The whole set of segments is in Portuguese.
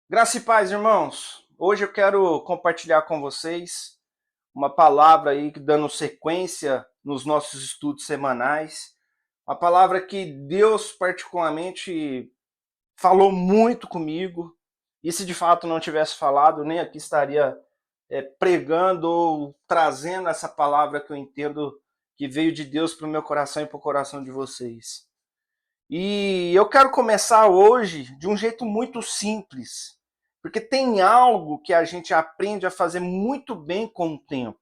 Graça e paz, irmãos. Hoje eu quero compartilhar com vocês uma palavra aí dando sequência nos nossos estudos semanais. Uma palavra que Deus particularmente falou muito comigo. E se de fato não tivesse falado, nem aqui estaria pregando ou trazendo essa palavra que eu entendo que veio de Deus para o meu coração e para o coração de vocês. E eu quero começar hoje de um jeito muito simples, porque tem algo que a gente aprende a fazer muito bem com o tempo.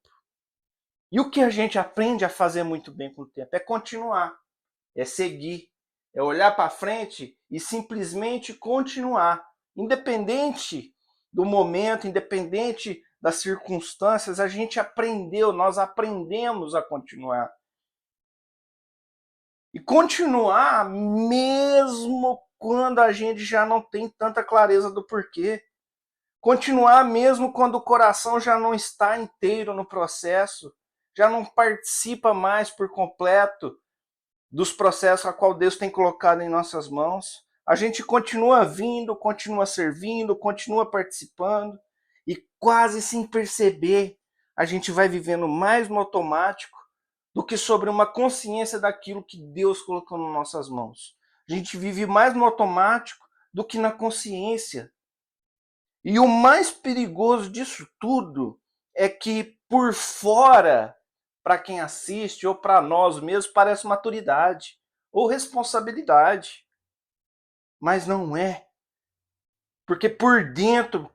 E o que a gente aprende a fazer muito bem com o tempo é continuar, é seguir, é olhar para frente e simplesmente continuar, independente do momento, independente das circunstâncias, a gente aprendeu, nós aprendemos a continuar. E continuar mesmo quando a gente já não tem tanta clareza do porquê. Continuar mesmo quando o coração já não está inteiro no processo, já não participa mais por completo dos processos a qual Deus tem colocado em nossas mãos. A gente continua vindo, continua servindo, continua participando e quase sem perceber, a gente vai vivendo mais no automático do que sobre uma consciência daquilo que Deus colocou nas nossas mãos. A gente vive mais no automático do que na consciência. E o mais perigoso disso tudo é que por fora, para quem assiste ou para nós mesmos, parece maturidade ou responsabilidade, mas não é. Porque por dentro,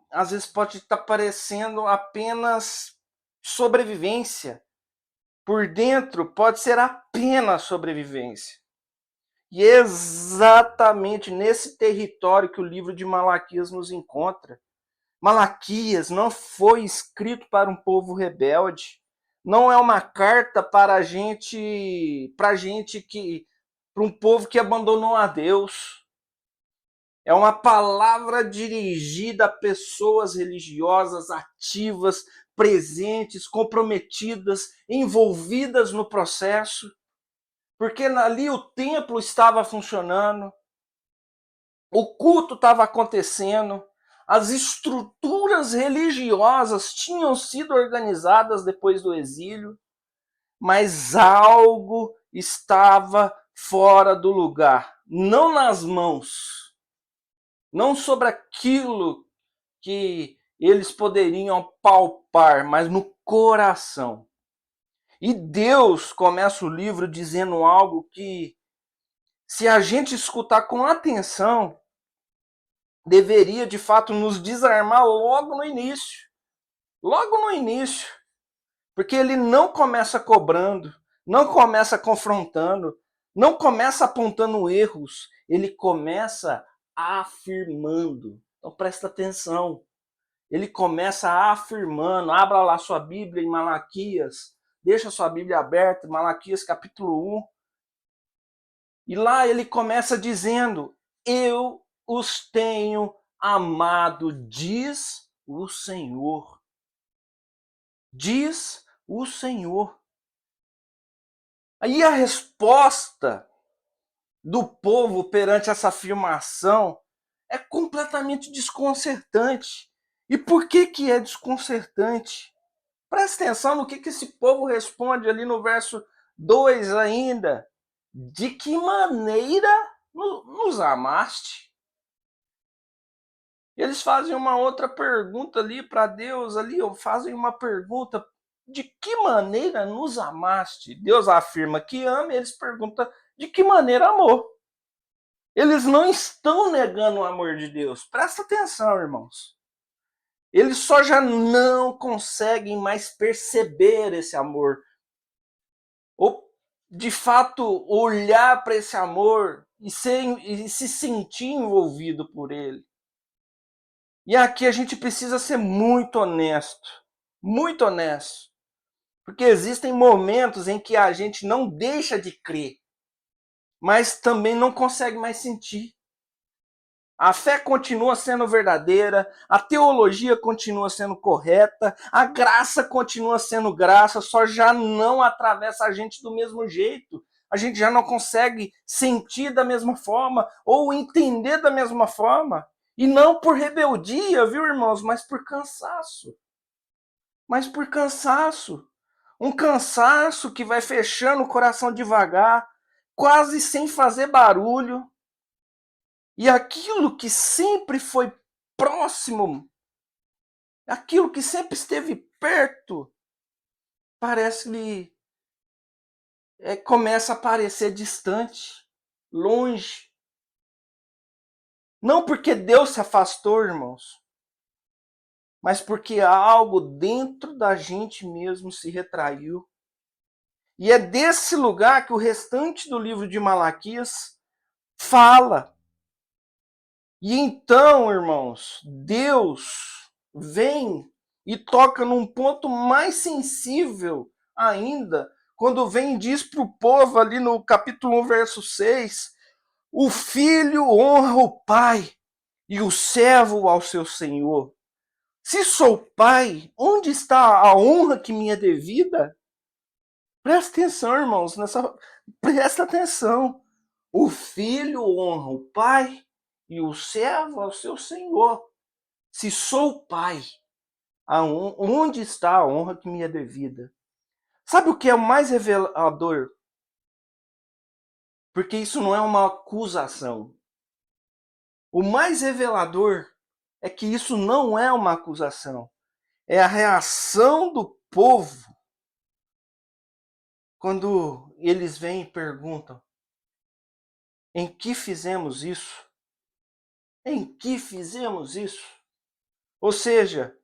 às vezes pode estar parecendo apenas sobrevivência. Por dentro pode ser apenas sobrevivência. E é exatamente nesse território que o livro de Malaquias nos encontra. Malaquias não foi escrito para um povo rebelde. Não é uma carta para um povo que abandonou a Deus. É uma palavra dirigida a pessoas religiosas ativas, presentes, comprometidas, envolvidas no processo, porque ali o templo estava funcionando, o culto estava acontecendo, as estruturas religiosas tinham sido organizadas depois do exílio, mas algo estava fora do lugar, não nas mãos, não sobre aquilo que eles poderiam palpar, mas no coração. E Deus começa o livro dizendo algo que, se a gente escutar com atenção, deveria de fato nos desarmar logo no início. Logo no início. Porque ele não começa cobrando, não começa confrontando, não começa apontando erros, ele começa afirmando. Então presta atenção. Ele começa afirmando, abra lá sua Bíblia em Malaquias, deixa sua Bíblia aberta, Malaquias capítulo 1. E lá ele começa dizendo: eu os tenho amado, diz o Senhor. Diz o Senhor. Aí a resposta do povo perante essa afirmação é completamente desconcertante. E por que que é desconcertante? Presta atenção no que esse povo responde ali no verso 2 ainda. De que maneira nos amaste? Eles fazem uma outra pergunta ali para Deus, ali, fazem uma pergunta: de que maneira nos amaste? Deus afirma que ama, e eles perguntam: de que maneira amou? Eles não estão negando o amor de Deus. Presta atenção, irmãos. Eles só já não conseguem mais perceber esse amor. Ou, de fato, olhar para esse amor e se sentir envolvido por ele. E aqui a gente precisa ser muito honesto. Muito honesto. Porque existem momentos em que a gente não deixa de crer, mas também não consegue mais sentir. A fé continua sendo verdadeira, a teologia continua sendo correta, a graça continua sendo graça, só já não atravessa a gente do mesmo jeito. A gente já não consegue sentir da mesma forma ou entender da mesma forma. E não por rebeldia, viu, irmãos, mas por cansaço. Mas por cansaço. Um cansaço que vai fechando o coração devagar, quase sem fazer barulho. E aquilo que sempre foi próximo, aquilo que sempre esteve perto, parece-lhe começa a parecer distante, longe. Não porque Deus se afastou, irmãos, mas porque algo dentro da gente mesmo se retraiu. E é desse lugar que o restante do livro de Malaquias fala. E então, irmãos, Deus vem e toca num ponto mais sensível ainda, quando vem e diz para o povo ali no capítulo 1, verso 6, o filho honra o pai e o servo ao seu senhor. Se sou pai, onde está a honra que me é devida? Presta atenção, irmãos, presta atenção. O filho honra o pai e o servo ao seu senhor. Se sou pai, onde está a honra que me é devida? Sabe o que é o mais revelador? Porque isso não é uma acusação. O mais revelador é que isso não é uma acusação. É a reação do povo quando eles vêm e perguntam: em que fizemos isso? Em que fizemos isso? Ou seja,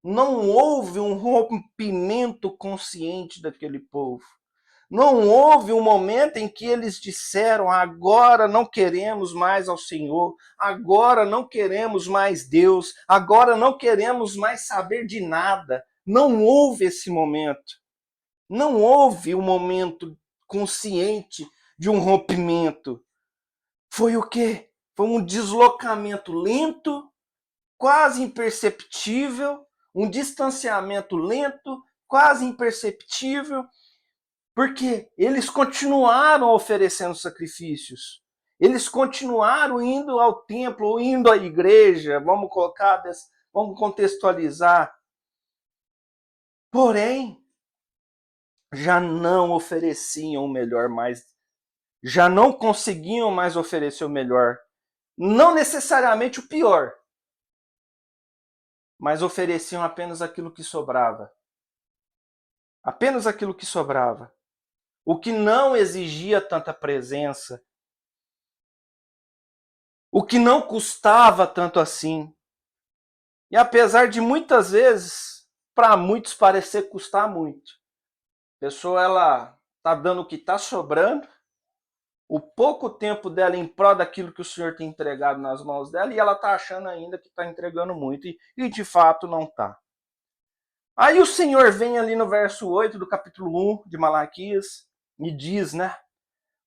não houve um rompimento consciente daquele povo. Não houve um momento em que eles disseram: agora não queremos mais ao Senhor, agora não queremos mais Deus, agora não queremos mais saber de nada. Não houve esse momento. Não houve um momento consciente de um rompimento. Foi o quê? Foi um deslocamento lento, quase imperceptível, um distanciamento lento, quase imperceptível, porque eles continuaram oferecendo sacrifícios. Eles continuaram indo ao templo, ou indo à igreja, vamos contextualizar. Porém, já não ofereciam o melhor mais, já não conseguiam mais oferecer o melhor. Não necessariamente o pior, mas ofereciam apenas aquilo que sobrava. Apenas aquilo que sobrava. O que não exigia tanta presença. O que não custava tanto assim. E apesar de muitas vezes, para muitos parecer custar muito. A pessoa, ela tá dando o que está sobrando, o pouco tempo dela em prol daquilo que o Senhor tem entregado nas mãos dela, e ela tá achando ainda que está entregando muito, e de fato não está. Aí o Senhor vem ali no verso 8 do capítulo 1 de Malaquias e diz, né?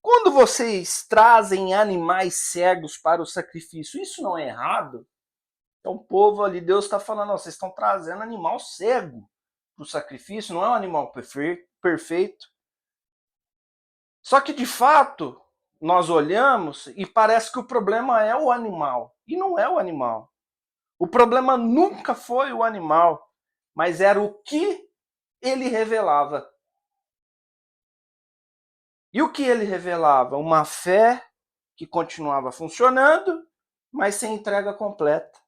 Quando vocês trazem animais cegos para o sacrifício, isso não é errado? Então o povo ali, Deus está falando, vocês estão trazendo animal cego para o sacrifício, não é um animal perfeito. Só que de fato, nós olhamos e parece que o problema é o animal. E não é o animal. O problema nunca foi o animal, mas era o que ele revelava. E o que ele revelava? Uma fé que continuava funcionando, mas sem entrega completa.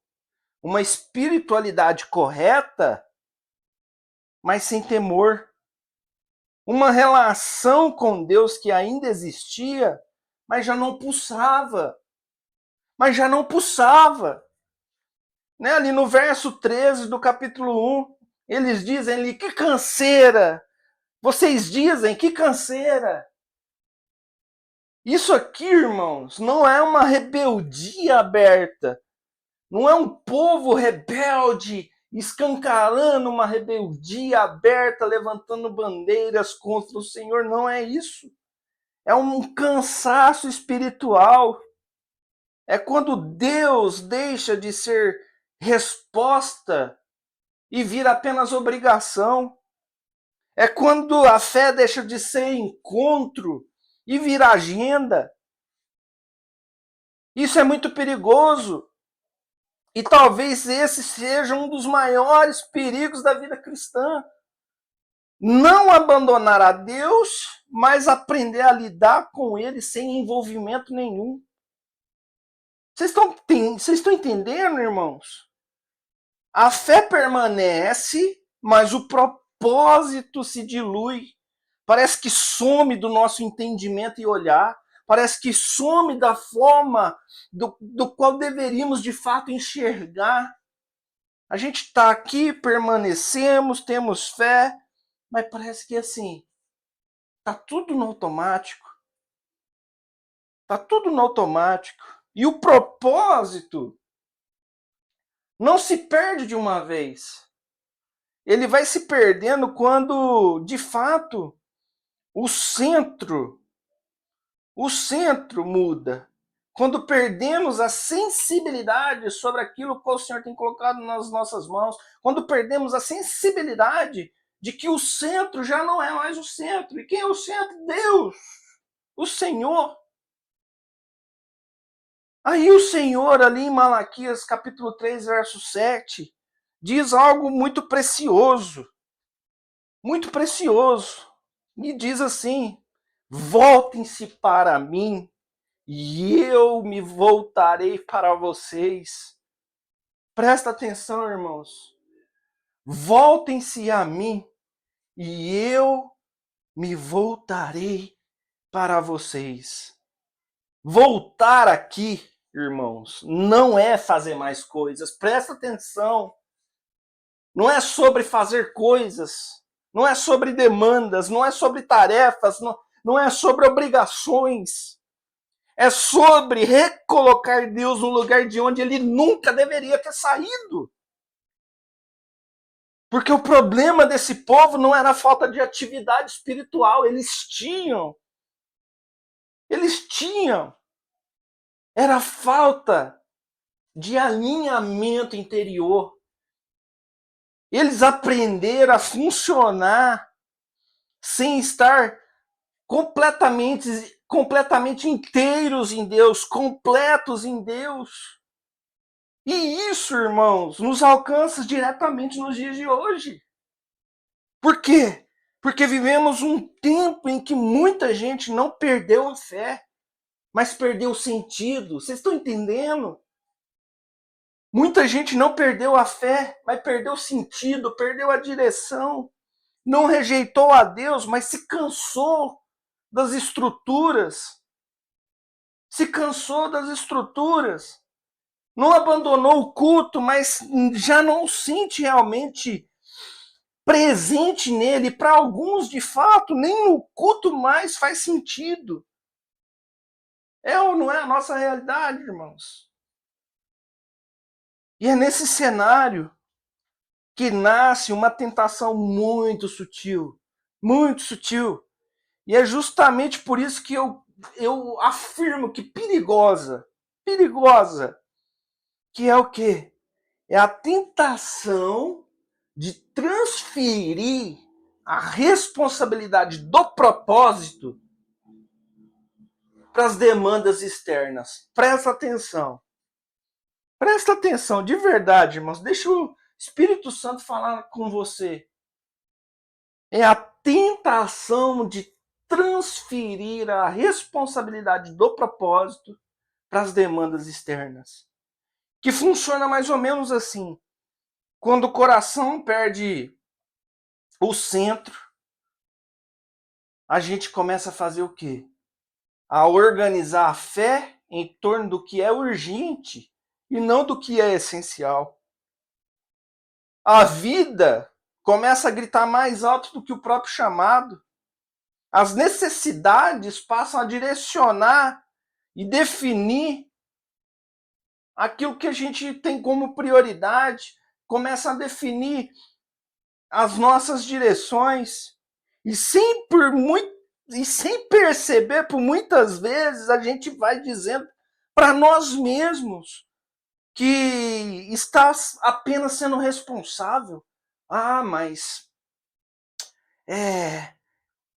Uma espiritualidade correta, mas sem temor. Uma relação com Deus que ainda existia, mas já não pulsava. Mas já não pulsava. Né? Ali no verso 13 do capítulo 1, eles dizem ali, que canseira! Vocês dizem, que canseira! Isso aqui, irmãos, não é uma rebeldia aberta. Não é um povo rebelde escancarando uma rebeldia aberta, levantando bandeiras contra o Senhor. Não é isso. É um cansaço espiritual. É quando Deus deixa de ser resposta e vira apenas obrigação. É quando a fé deixa de ser encontro e vira agenda. Isso é muito perigoso. E talvez esse seja um dos maiores perigos da vida cristã. Não abandonar a Deus, mas aprender a lidar com ele sem envolvimento nenhum. Vocês estão entendendo, irmãos? A fé permanece, mas o propósito se dilui. Parece que some do nosso entendimento e olhar. Parece que some da forma do qual deveríamos de fato enxergar. A gente está aqui, permanecemos, temos fé, mas parece que assim, tá tudo no automático. Tá tudo no automático. E o propósito não se perde de uma vez. Ele vai se perdendo quando, de fato, o centro, o centro muda. Quando perdemos a sensibilidade sobre aquilo que o Senhor tem colocado nas nossas mãos, quando perdemos a sensibilidade de que o centro já não é mais o centro. E quem é o centro? Deus, o Senhor. Aí o Senhor, ali em Malaquias capítulo 3, verso 7, diz algo muito precioso. Muito precioso. E diz assim: voltem-se para mim, e eu me voltarei para vocês. Presta atenção, irmãos. Voltem-se a mim, e eu me voltarei para vocês. Voltar aqui, irmãos, não é fazer mais coisas. Presta atenção. Não é sobre fazer coisas. Não é sobre demandas. Não é sobre tarefas. Não é sobre obrigações. É sobre recolocar Deus no lugar de onde ele nunca deveria ter saído. Porque o problema desse povo não era a falta de atividade espiritual. Eles tinham. Era a falta de alinhamento interior. Eles aprenderam a funcionar sem estar completamente inteiros em Deus, completos em Deus. E isso, irmãos, nos alcança diretamente nos dias de hoje. Por quê? Porque vivemos um tempo em que muita gente não perdeu a fé, mas perdeu o sentido. Vocês estão entendendo? Muita gente não perdeu a fé, mas perdeu o sentido, perdeu a direção. Não rejeitou a Deus, mas se cansou das estruturas. Se cansou das estruturas. Não abandonou o culto, mas já não sente realmente presente nele. Para alguns, de fato, nem o culto mais faz sentido. É ou não é a nossa realidade, irmãos? E é nesse cenário que nasce uma tentação muito sutil. Muito sutil. E é justamente por isso que eu afirmo que perigosa. Perigosa. Que é o quê? É a tentação de transferir a responsabilidade do propósito para as demandas externas. Presta atenção. Presta atenção, de verdade, irmãos. Deixa o Espírito Santo falar com você. É a tentação de transferir a responsabilidade do propósito para as demandas externas. Que funciona mais ou menos assim. Quando o coração perde o centro, a gente começa a fazer o quê? A organizar a fé em torno do que é urgente e não do que é essencial. A vida começa a gritar mais alto do que o próprio chamado. As necessidades passam a direcionar e definir aquilo que a gente tem como prioridade, começa a definir as nossas direções. E sem perceber, por muitas vezes, a gente vai dizendo para nós mesmos que está apenas sendo responsável. Ah, mas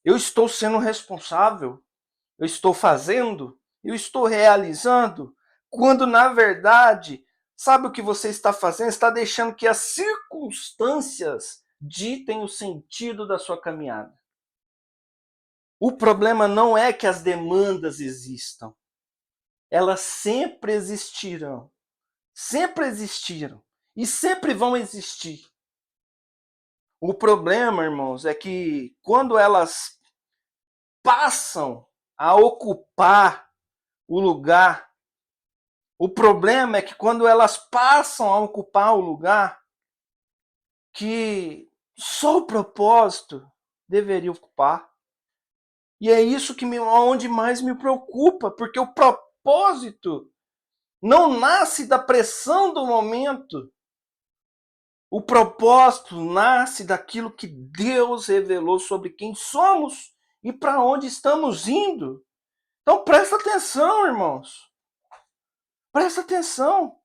eu estou sendo responsável, eu estou fazendo, eu estou realizando, quando na verdade Sabe o que você está fazendo? Está deixando que as circunstâncias ditem o sentido da sua caminhada. O problema não é que as demandas existam. Elas sempre existirão. Sempre existiram. E sempre vão existir. O problema, irmãos, é que quando elas passam a ocupar o lugar, o problema é que quando elas passam a ocupar o lugar que só o propósito deveria ocupar. E é isso que onde mais me preocupa, porque o propósito não nasce da pressão do momento. O propósito nasce daquilo que Deus revelou sobre quem somos e para onde estamos indo. Então presta atenção, irmãos. Presta atenção.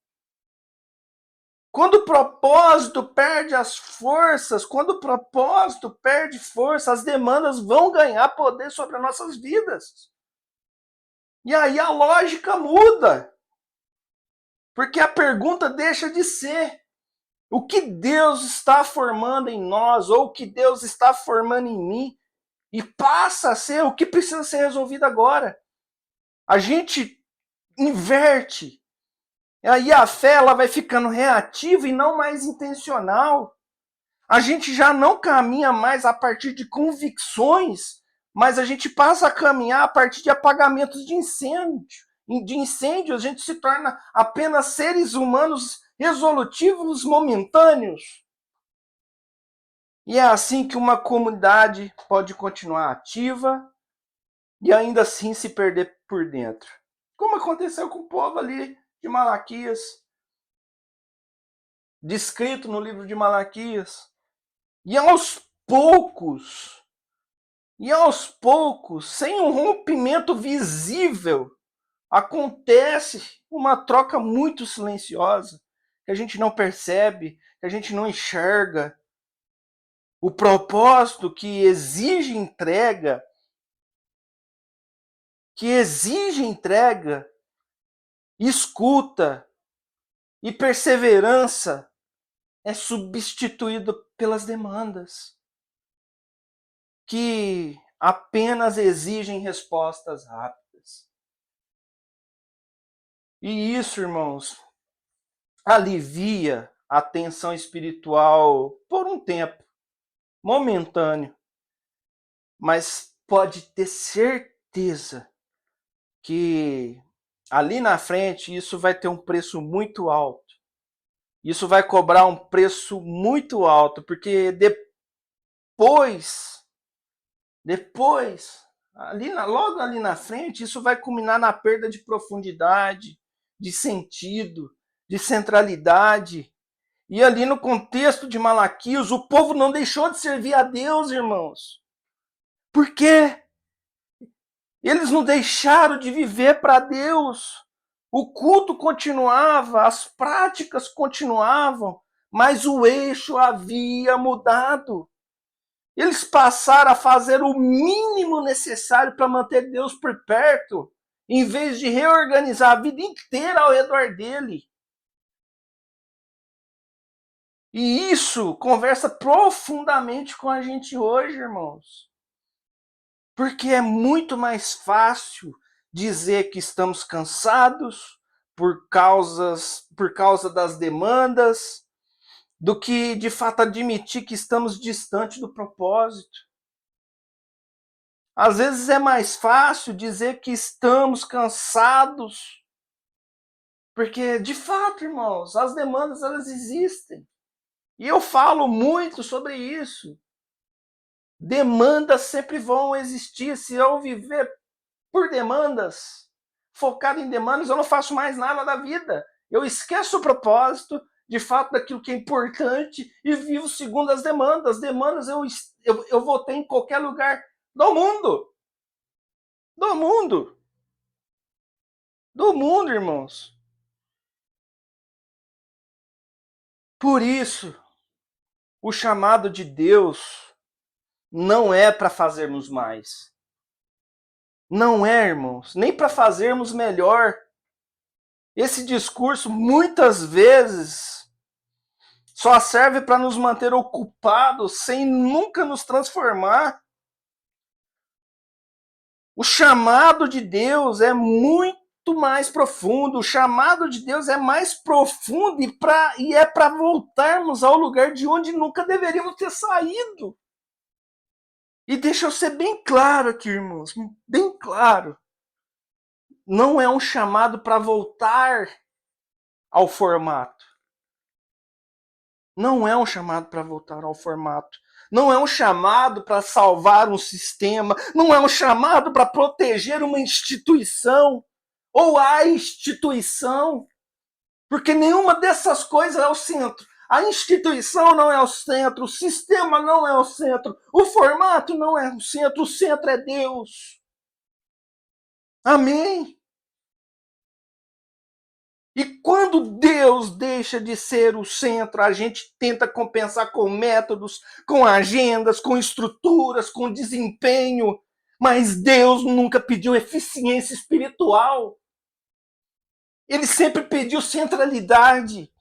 Quando o propósito perde as forças, quando o propósito perde força, as demandas vão ganhar poder sobre as nossas vidas. E aí a lógica muda. Porque a pergunta deixa de ser o que Deus está formando em nós, ou o que Deus está formando em mim, e passa a ser o que precisa ser resolvido agora. A gente inverte. E aí a fé ela vai ficando reativa e não mais intencional. A gente já não caminha mais a partir de convicções, mas a gente passa a caminhar a partir de apagamentos de incêndio. De incêndio, a gente se torna apenas seres humanos resolutivos momentâneos. E é assim que uma comunidade pode continuar ativa e ainda assim se perder por dentro. Como aconteceu com o povo ali de Malaquias, descrito no livro de Malaquias. E aos poucos, sem um rompimento visível, acontece uma troca muito silenciosa, que a gente não percebe, que a gente não enxerga. O propósito que exige entrega, escuta e perseverança, é substituído pelas demandas, que apenas exigem respostas rápidas. E isso, irmãos, alivia a tensão espiritual por um tempo, momentâneo. Mas pode ter certeza que ali na frente isso vai ter um preço muito alto. Isso vai cobrar um preço muito alto, porque depois, logo ali na frente, isso vai culminar na perda de profundidade, de sentido, de centralidade. E ali no contexto de Malaquias, o povo não deixou de servir a Deus, irmãos. Por quê? Eles não deixaram de viver para Deus. O culto continuava, as práticas continuavam, mas o eixo havia mudado. Eles passaram a fazer o mínimo necessário para manter Deus por perto, em vez de reorganizar a vida inteira ao redor dele. E isso conversa profundamente com a gente hoje, irmãos. Porque é muito mais fácil dizer que estamos cansados por causa das demandas, do que de fato admitir que estamos distante do propósito. Às vezes é mais fácil dizer que estamos cansados, porque de fato, irmãos, as demandas elas existem. E eu falo muito sobre isso. Demandas sempre vão existir. Se eu viver por demandas, focado em demandas, eu não faço mais nada da vida. Eu esqueço o propósito, de fato, daquilo que é importante e vivo segundo as demandas. Demandas eu vou ter em qualquer lugar do mundo. Do mundo. Do mundo, irmãos. Por isso, o chamado de Deus não é para fazermos mais. Não é, irmãos, nem para fazermos melhor. Esse discurso, muitas vezes, só serve para nos manter ocupados, sem nunca nos transformar. O chamado de Deus é muito mais profundo. O chamado de Deus é mais profundo e é para voltarmos ao lugar de onde nunca deveríamos ter saído. E deixa eu ser bem claro aqui, irmãos, bem claro. Não é um chamado para voltar ao formato. Não é um chamado para voltar ao formato. Não é um chamado para salvar um sistema. Não é um chamado para proteger uma instituição ou a instituição. Porque nenhuma dessas coisas é o centro. A instituição não é o centro, o sistema não é o centro, o formato não é o centro é Deus. Amém? E quando Deus deixa de ser o centro, a gente tenta compensar com métodos, com agendas, com estruturas, com desempenho, mas Deus nunca pediu eficiência espiritual. Ele sempre pediu centralidade.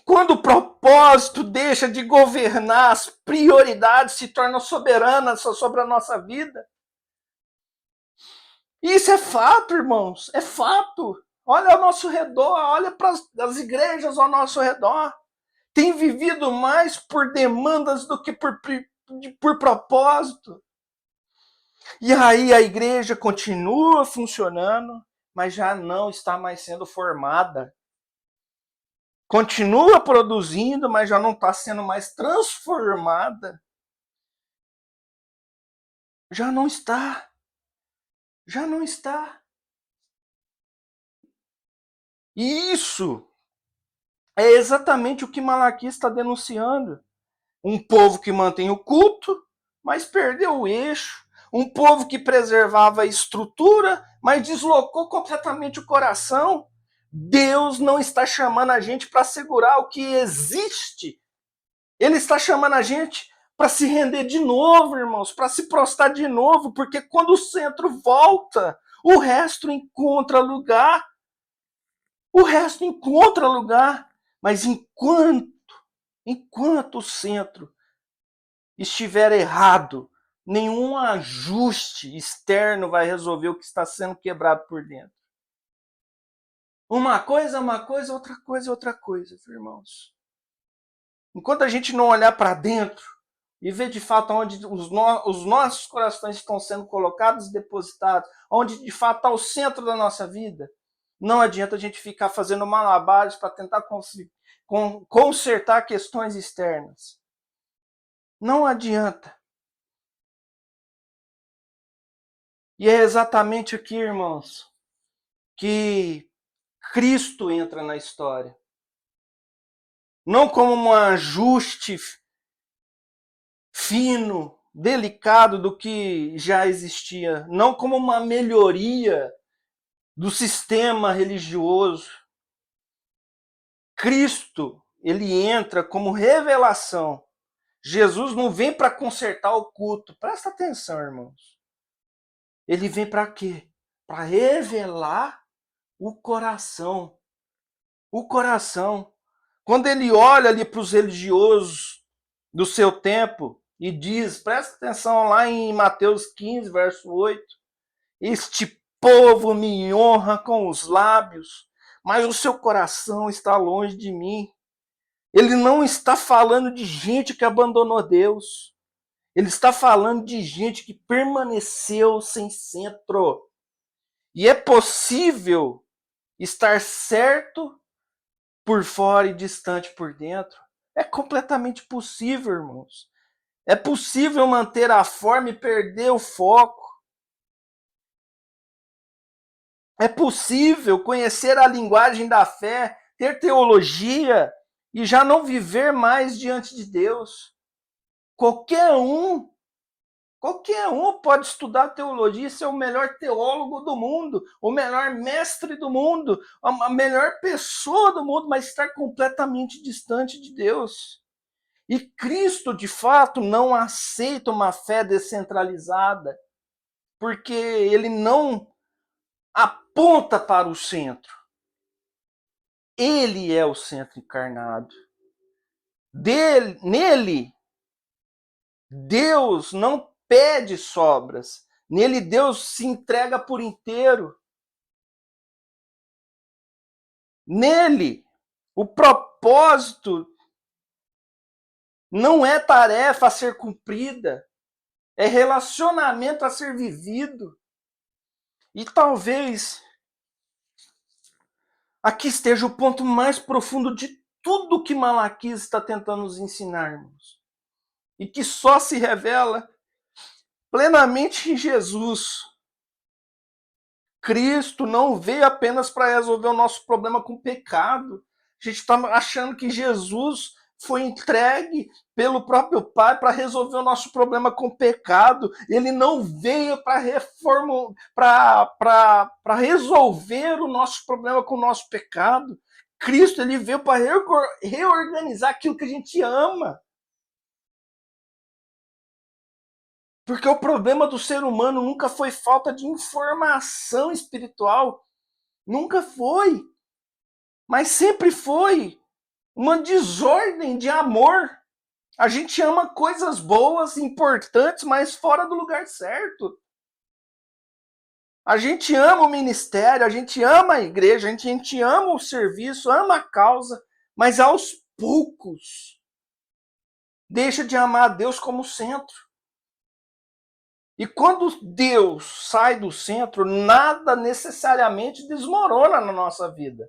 Quando o propósito deixa de governar, as prioridades se tornam soberanas sobre a nossa vida. Isso é fato, irmãos, é fato. Olha ao nosso redor, olha para as igrejas ao nosso redor. Tem vivido mais por demandas do que por propósito. E aí a igreja continua funcionando, mas já não está mais sendo formada. Continua produzindo, mas já não está sendo mais transformada. Já não está. Já não está. E isso é exatamente o que Malaquias está denunciando. Um povo que mantém o culto, mas perdeu o eixo. Um povo que preservava a estrutura, mas deslocou completamente o coração. Deus não está chamando a gente para segurar o que existe. Ele está chamando a gente para se render de novo, irmãos, para se prostrar de novo, porque quando o centro volta, o resto encontra lugar. O resto encontra lugar. Mas enquanto o centro estiver errado, nenhum ajuste externo vai resolver o que está sendo quebrado por dentro. Uma coisa é uma coisa, outra coisa é outra coisa, irmãos. Enquanto a gente não olhar para dentro e ver de fato onde os nossos corações estão sendo colocados e depositados, onde de fato está o centro da nossa vida, não adianta a gente ficar fazendo malabares para tentar consertar questões externas. Não adianta. E é exatamente aqui, irmãos, que Cristo entra na história. Não como um ajuste fino, delicado do que já existia, não como uma melhoria do sistema religioso. Cristo, ele entra como revelação. Jesus não vem para consertar o culto. Presta atenção, irmãos. Ele vem para quê? Para revelar o coração. O coração. Quando ele olha ali para os religiosos do seu tempo e diz, presta atenção lá em Mateus 15, verso 8, este povo me honra com os lábios, mas o seu coração está longe de mim. Ele não está falando de gente que abandonou Deus. Ele está falando de gente que permaneceu sem centro. E é possível estar certo por fora e distante por dentro. É completamente possível, irmãos. É possível manter a forma e perder o foco. É possível conhecer a linguagem da fé, ter teologia e já não viver mais diante de Deus. Qualquer um pode estudar teologia e ser o melhor teólogo do mundo, o melhor mestre do mundo, a melhor pessoa do mundo, mas estar completamente distante de Deus. E Cristo, de fato, não aceita uma fé descentralizada, porque ele não aponta para o centro. Ele é o centro encarnado. Nele, Deus não pede sobras. Nele, Deus se entrega por inteiro. Nele, o propósito não é tarefa a ser cumprida, é relacionamento a ser vivido. E talvez aqui esteja o ponto mais profundo de tudo que Malaquias está tentando nos ensinar, irmãos. E que só se revela plenamente em Jesus. Cristo não veio apenas para resolver o nosso problema com o pecado. A gente está achando que Jesus foi entregue pelo próprio Pai para resolver o nosso problema com o pecado. Ele não veio para resolver o nosso problema com o nosso pecado. Cristo ele veio para reorganizar aquilo que a gente ama. Porque o problema do ser humano nunca foi falta de informação espiritual. Nunca foi. Mas sempre foi uma desordem de amor. A gente ama coisas boas, importantes, mas fora do lugar certo. A gente ama o ministério, a gente ama a igreja, a gente ama o serviço, ama a causa, mas aos poucos deixa de amar a Deus como centro. E quando Deus sai do centro, nada necessariamente desmorona na nossa vida.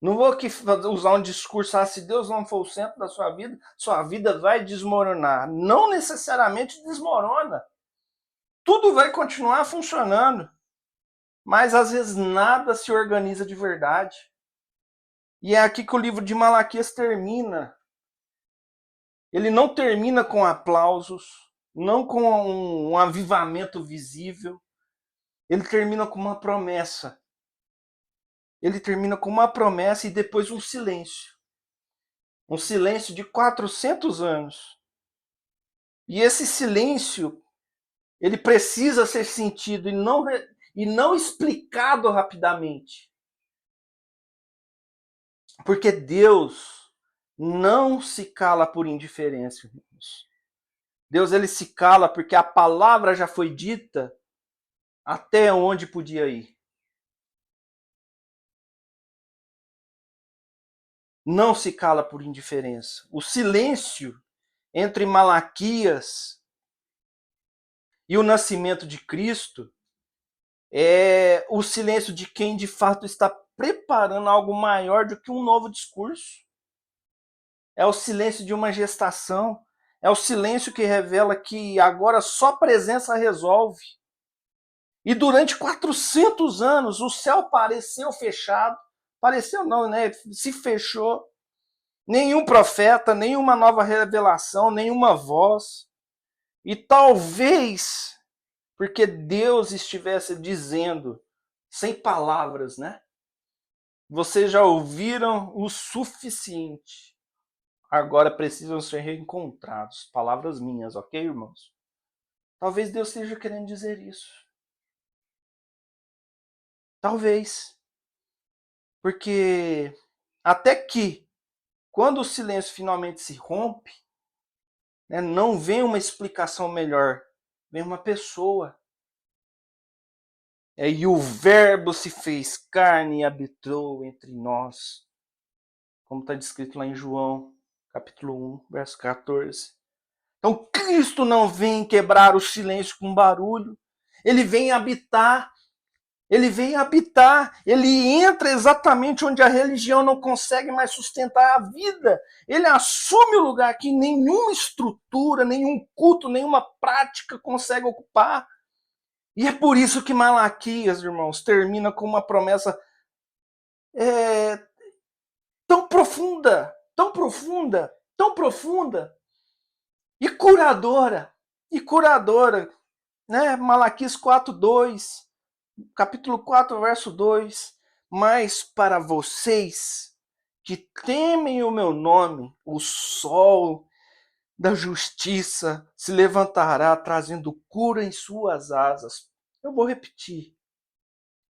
Não vou aqui usar um discurso, se Deus não for o centro da sua vida vai desmoronar. Não necessariamente desmorona. Tudo vai continuar funcionando. Mas às vezes nada se organiza de verdade. E é aqui que o livro de Malaquias termina. Ele não termina com aplausos, não com um avivamento visível. Ele termina com uma promessa. Ele termina com uma promessa e depois um silêncio. Um silêncio de 400 anos. E esse silêncio, ele precisa ser sentido e não explicado rapidamente. Porque Deus não se cala por indiferença, irmãos. Deus ele se cala porque a palavra já foi dita até onde podia ir. Não se cala por indiferença. O silêncio entre Malaquias e o nascimento de Cristo é o silêncio de quem de fato está preparando algo maior do que um novo discurso. É o silêncio de uma gestação. É o silêncio que revela que agora só a presença resolve. E durante 400 anos o céu pareceu fechado. Pareceu não, né? Se fechou. Nenhum profeta, nenhuma nova revelação, nenhuma voz. E talvez porque Deus estivesse dizendo, sem palavras, né? Vocês já ouviram o suficiente. Agora precisam ser reencontrados. Palavras minhas, ok, irmãos? Talvez Deus esteja querendo dizer isso. Talvez. Porque até que, quando o silêncio finalmente se rompe, né, não vem uma explicação melhor, vem uma pessoa. E o verbo se fez carne e habitou entre nós. Como está descrito lá em João, capítulo 1, verso 14. Então Cristo não vem quebrar o silêncio com barulho. Ele vem habitar. Ele vem habitar. Ele entra exatamente onde a religião não consegue mais sustentar a vida. Ele assume o lugar que nenhuma estrutura, nenhum culto, nenhuma prática consegue ocupar. E é por isso que Malaquias, irmãos, termina com uma promessa tão profunda, tão profunda, tão profunda e curadora, né? Malaquias 4:2, capítulo 4, verso 2. Mas para vocês que temem o meu nome, o sol da justiça se levantará trazendo cura em suas asas. Eu vou repetir.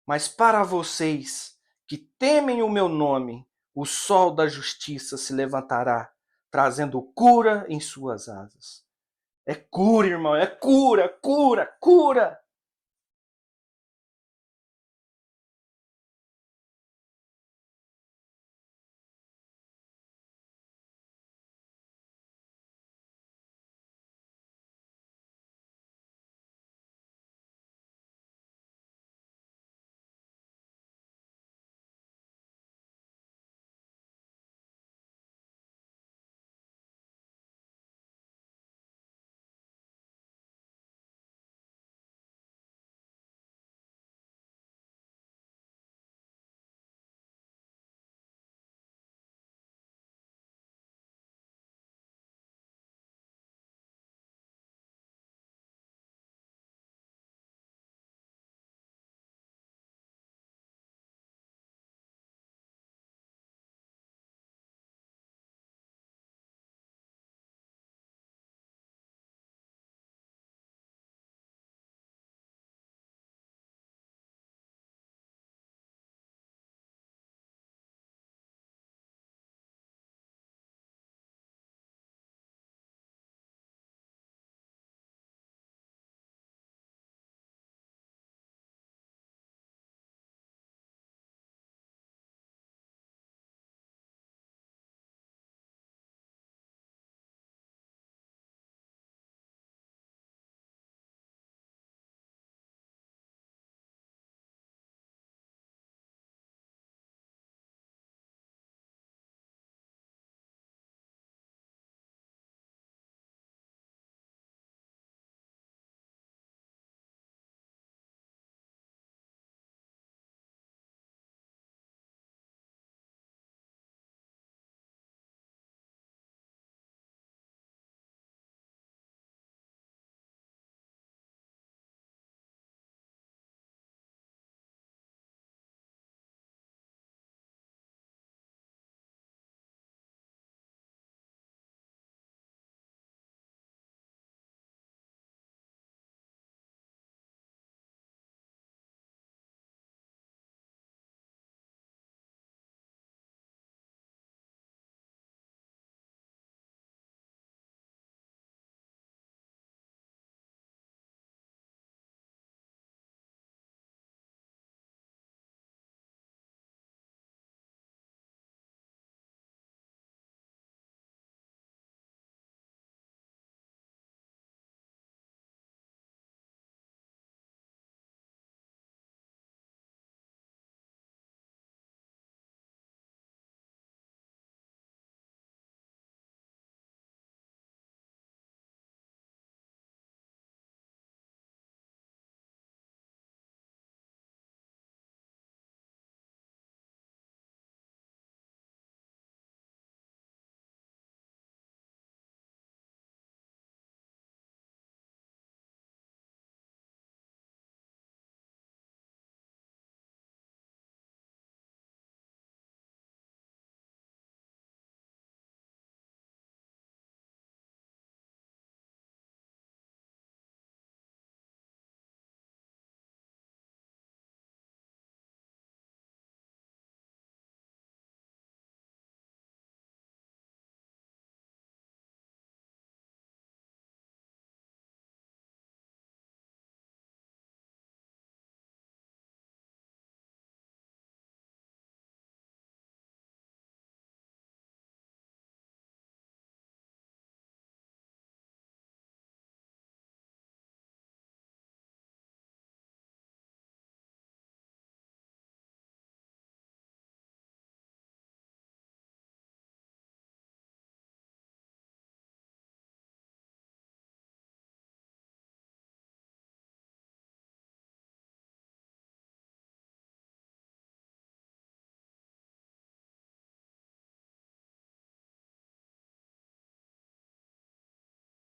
Mas para vocês que temem o meu nome, o sol da justiça se levantará, trazendo cura em suas asas. É cura, irmão, é cura, cura, cura.